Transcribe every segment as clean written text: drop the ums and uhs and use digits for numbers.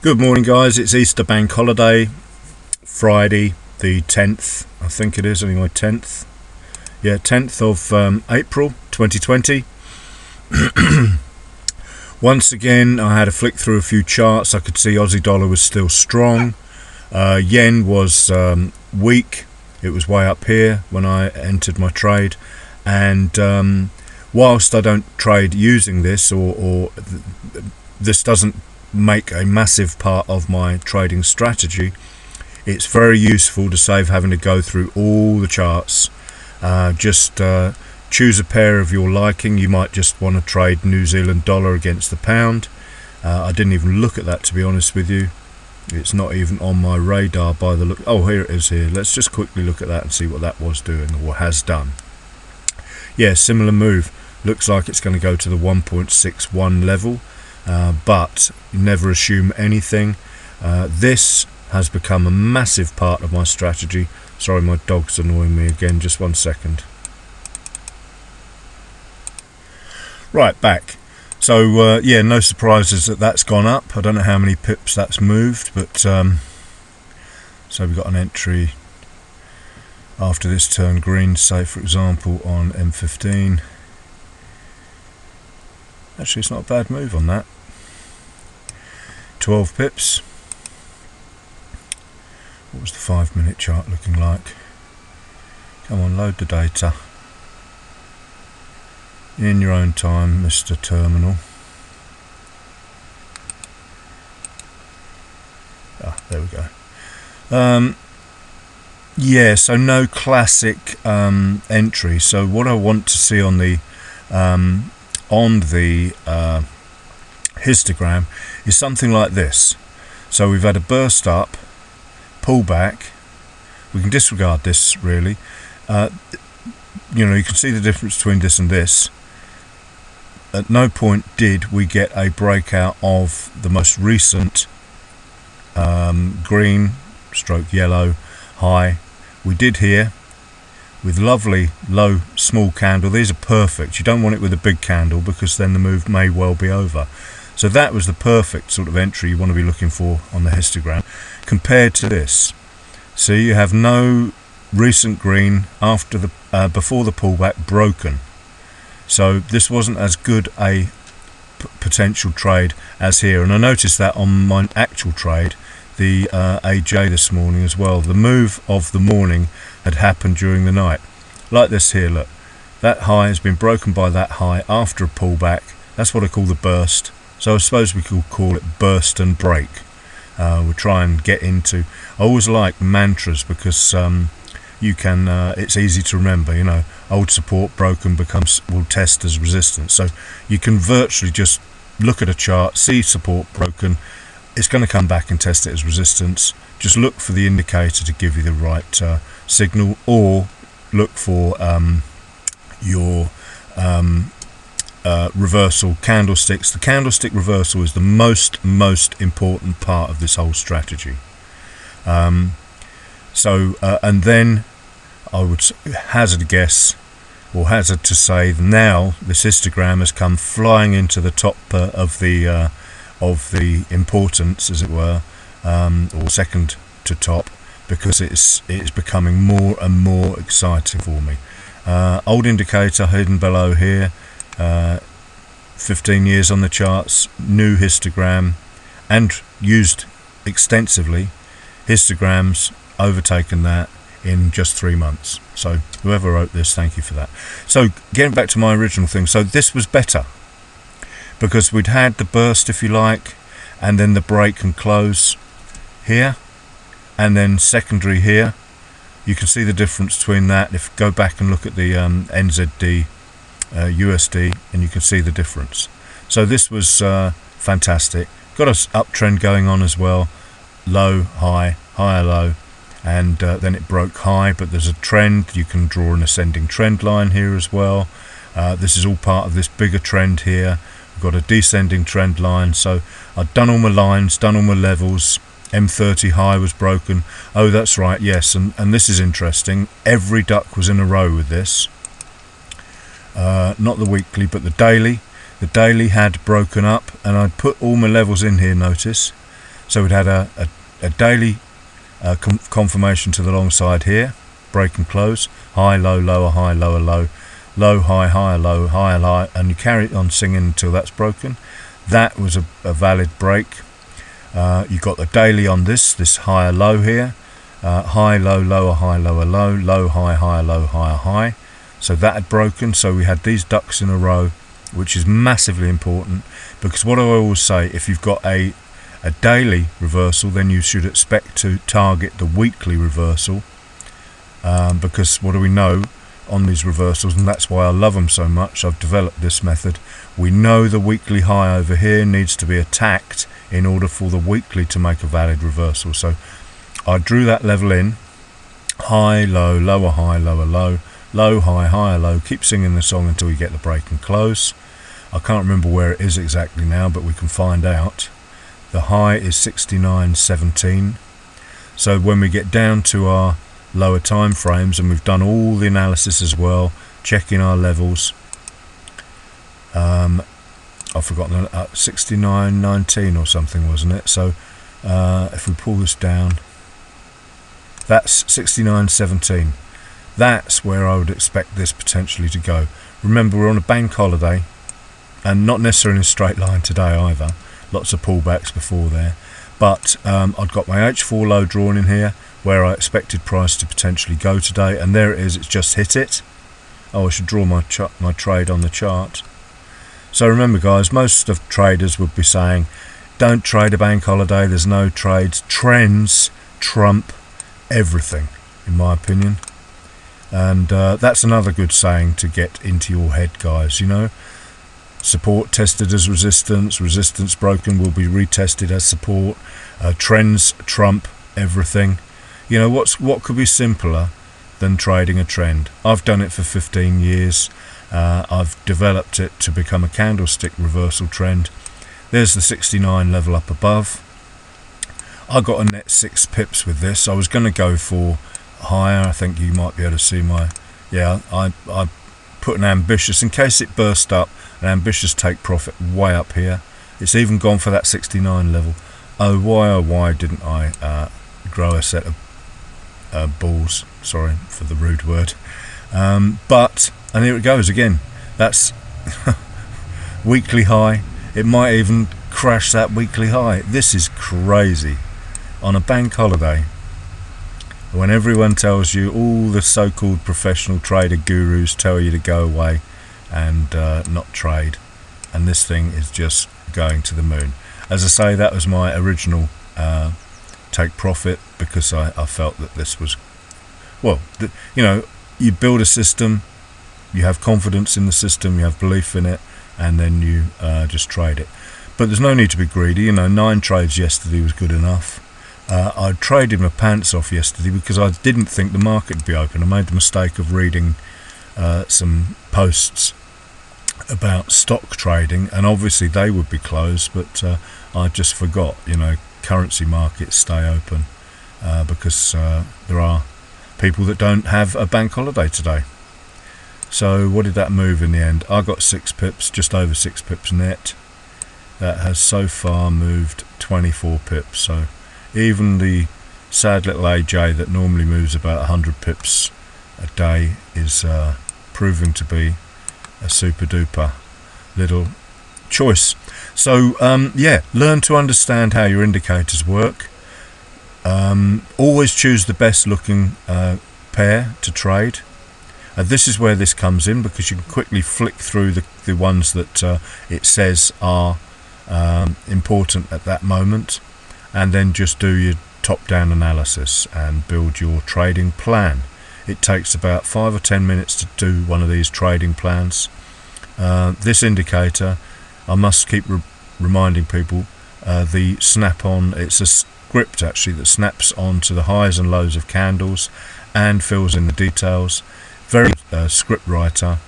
Good morning, guys. It's Easter Bank Holiday, Friday the 10th, I think it is, anyway, 10th. Yeah, 10th of April 2020. Once again, I had a flick through a few charts. I could see Aussie dollar was still strong. Yen was weak. It was way up here when I entered my trade. And whilst I don't trade using this, or this doesn't make a massive part of my trading strategy, it's very useful to save having to go through all the charts. Just choose a pair of your liking. You might just want to trade New Zealand dollar against the pound. I didn't even look at that, to be honest with you. It's not even on my radar by the look. Oh, here it is here. Let's just quickly look at that and see what that was doing or has done. Yeah, similar move. Looks like it's going to go to the 1.61 level. But never assume anything. This has become a massive part of my strategy. Sorry, my dog's annoying me again. Just 1 second. Right, back. So yeah, no surprises that that's gone up. I don't know how many pips that's moved, but so we've got an entry after this turn green, say for example on M15. Actually, it's not a bad move on that. 12 pips. What was the 5-minute chart looking like? Come on, load the data. In your own time, Mr. Terminal. There we go. Yeah, so no classic entry. So what I want to see on the histogram is something like this. So we've had a burst up, pull back. We can disregard this really. You know, you can see the difference between this and this. At no point did we get a breakout of the most recent green stroke yellow high. We did here with lovely low small candle. These are perfect. You don't want it with a big candle because then the move may well be over. So that was the perfect sort of entry you want to be looking for on the histogram compared to this. See, you have no recent green after the before the pullback broken. So this wasn't as good a potential trade as here. And I noticed that on my actual trade, the AJ this morning as well. The move of the morning had happened during the night. Like this here, look. That high has been broken by that high after a pullback. That's what I call the burst. So I suppose we could call it burst and break. We'll try and get into... I always like mantras because you can... it's easy to remember, you know. Old support broken will test as resistance. So you can virtually just look at a chart, see support broken. It's going to come back and test it as resistance. Just look for the indicator to give you the right signal, or look for your reversal candlesticks. The candlestick reversal is the most important part of this whole strategy. And then I would hazard a guess, or hazard to say, now this histogram has come flying into the top of the importance, as it were, or second to top, because it's becoming more and more exciting for me. Old indicator hidden below here, 15 years on the charts, new histogram, and used extensively. Histograms overtaken that in just 3 months. So whoever wrote this, thank you for that. So getting back to my original thing, so this was better because we'd had the burst, if you like, and then the break and close here, and then secondary here. You can see the difference between that. If you go back and look at the NZD USD, and you can see the difference. So this was fantastic. Got us uptrend going on as well. Low, high, higher, low, and then it broke high, but there's a trend. You can draw an ascending trend line here as well. This is all part of this bigger trend here. We've got a descending trend line. So I've done all my lines, done all my levels. M30 high was broken. Oh, that's right, yes, and this is interesting. Every duck was in a row with this. Not the weekly, but the daily. The daily had broken up, and I'd put all my levels in here, notice. So we'd had a daily confirmation to the long side here, break and close, high, low, lower, high, lower, low, low, high, higher, low, higher, high, and you carry it on singing until that's broken. That was a valid break. You got the daily on this higher low here, high, low, lower, high, lower, low, low, high, higher, low, higher, high. So that had broken. So we had these ducks in a row, which is massively important, because what I always say, if you've got a daily reversal, then you should expect to target the weekly reversal, because what do we know on these reversals, and that's why I love them so much. I've developed this method. We know the weekly high over here needs to be attacked in order for the weekly to make a valid reversal. So I drew that level in, high, low, lower, high, lower, low, low, high, higher, low. Keep singing the song until we get the break and close. I can't remember where it is exactly now, but we can find out. The high is 69.17. So when we get down to our lower time frames, and we've done all the analysis as well, checking our levels, I've forgotten, 69.19 or something, wasn't it? So if we pull this down, that's 69.17. That's where I would expect this potentially to go. Remember, we're on a bank holiday, and not necessarily in a straight line today either. Lots of pullbacks before there. But I've got my H4 low drawn in here, where I expected price to potentially go today, and there it is. It's just hit it. Oh, I should draw my trade on the chart. So remember, guys, most of traders would be saying, don't trade a bank holiday. There's no trades. Trends trump everything, in my opinion. And that's another good saying to get into your head, guys. You know, support tested as resistance, resistance broken will be retested as support. Trends trump everything. You know, what could be simpler than trading a trend? I've done it for 15 years. I've developed it to become a candlestick reversal trend. There's the 69 level up above. I got a net 6 pips with this. I was going to go for higher. I think you might be able to see my, yeah, I put an ambitious, in case it burst up, an ambitious take profit way up here. It's even gone for that 69 level. Oh why didn't I grow a set of balls? Sorry for the rude word. But, and here it goes again. That's weekly high. It might even crash that weekly high. This is crazy. On a bank holiday, when everyone tells you, all the so-called professional trader gurus tell you to go away and not trade, and this thing is just going to the moon. As I say, that was my original take profit, because I felt that this was, well, you know, you build a system, you have confidence in the system, you have belief in it, and then you just trade it. But there's no need to be greedy. You know, 9 trades yesterday was good enough. I traded my pants off yesterday because I didn't think the market would be open. I made the mistake of reading some posts about stock trading, and obviously they would be closed, but I just forgot, you know, currency markets stay open because there are people that don't have a bank holiday today. So what did that move in the end? I got 6 pips, just over 6 pips net. That has so far moved 24 pips. So even the sad little AJ that normally moves about 100 pips a day is proving to be a super duper little choice. So yeah, learn to understand how your indicators work. Always choose the best looking pair to trade. This is where this comes in, because you can quickly flick through the ones that it says are important at that moment, and then just do your top-down analysis and build your trading plan. It takes about 5 or 10 minutes to do one of these trading plans. This indicator, I must keep reminding people, the snap-on, it's a script actually that snaps on to the highs and lows of candles and fills in the details. Very script writer,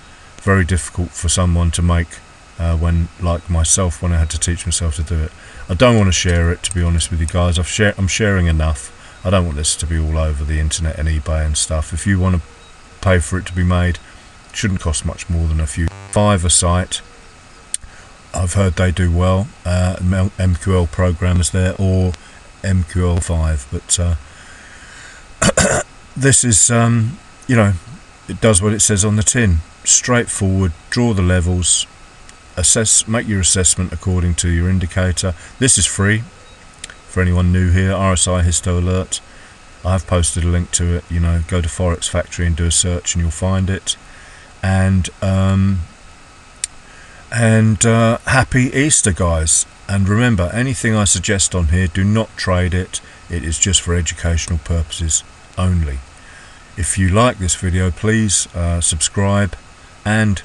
very difficult for someone to make when, like myself, when I had to teach myself to do it. I don't want to share it, to be honest with you guys. I'm sharing enough. I don't want this to be all over the internet and eBay and stuff. If you want to pay for it to be made, it shouldn't cost much more than a few. Fiverr site, I've heard they do well, MQL programmers there, or MQL5, but this is, it does what it says on the tin. Straightforward, draw the levels, make your assessment according to your indicator. This is free for anyone new here. RSI Histo Alert. I've posted a link to it. Go to Forex Factory and do a search and you'll find it. And happy Easter, guys. And remember, anything I suggest on here, do not trade it. It is just for educational purposes only. If you like this video, please subscribe and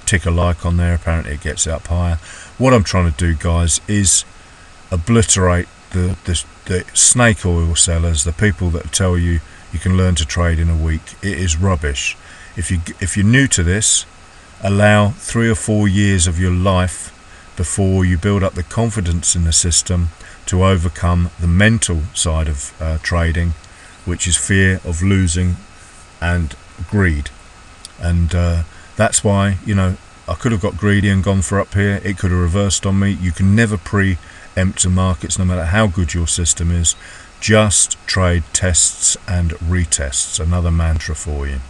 tick a like on there. Apparently it gets it up higher. What I'm trying to do, guys, is obliterate the snake oil sellers, the people that tell you you can learn to trade in a week. It is rubbish. If you're new to this, allow 3 or 4 years of your life before you build up the confidence in the system to overcome the mental side of trading, which is fear of losing and greed. And that's why, I could have got greedy and gone for up here. It could have reversed on me. You can never preempt the markets, no matter how good your system is. Just trade tests and retests. Another mantra for you.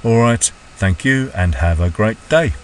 All right, thank you and have a great day.